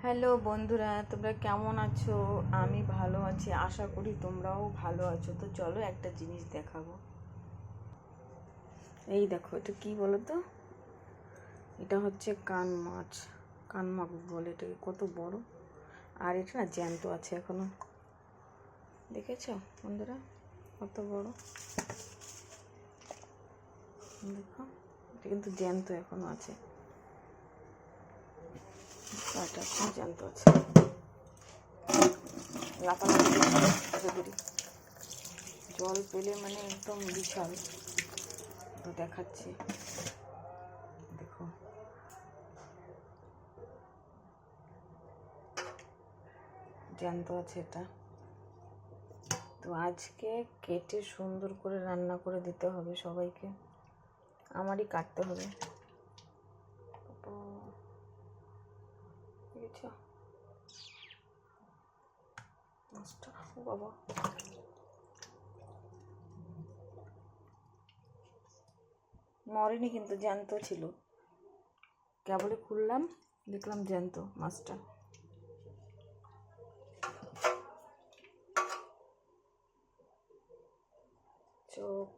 Hello বন্ধুরা, তোমরা কেমন আছো? আমি ভালো আছি, আশা করি তোমরাও ভালো আছো। তো চলো একটা জিনিস দেখাবো। এই দেখো, এটা কি বলো তো? এটা হচ্ছে কান মাছ, কান মাগুর বলে এটাকে। কত বড়! আর এটা না জ্যান্ত আছে এখনো। দেখেছো বন্ধুরা কত বড়? দেখো, এটা কিন্তু জ্যান্ত এখনো আছে। এটা এখনো জ্যান্ত আছে। লাফালাফি জল পেলে মানে একদম বিশাল। তো দেখাচ্ছি, দেখো জ্যান্ত আছে এটা। তো আজকে কেটে সুন্দর করে রান্না করে দিতে হবে সবাইকে, আমারই কাটতে হবে। দেখেছো মাছটা? ও বাবা, মরেনি কিন্তু, জ্যান্ত ছিল। কেবলই খুললাম, দেখলাম জ্যান্ত মাছটা। চোখ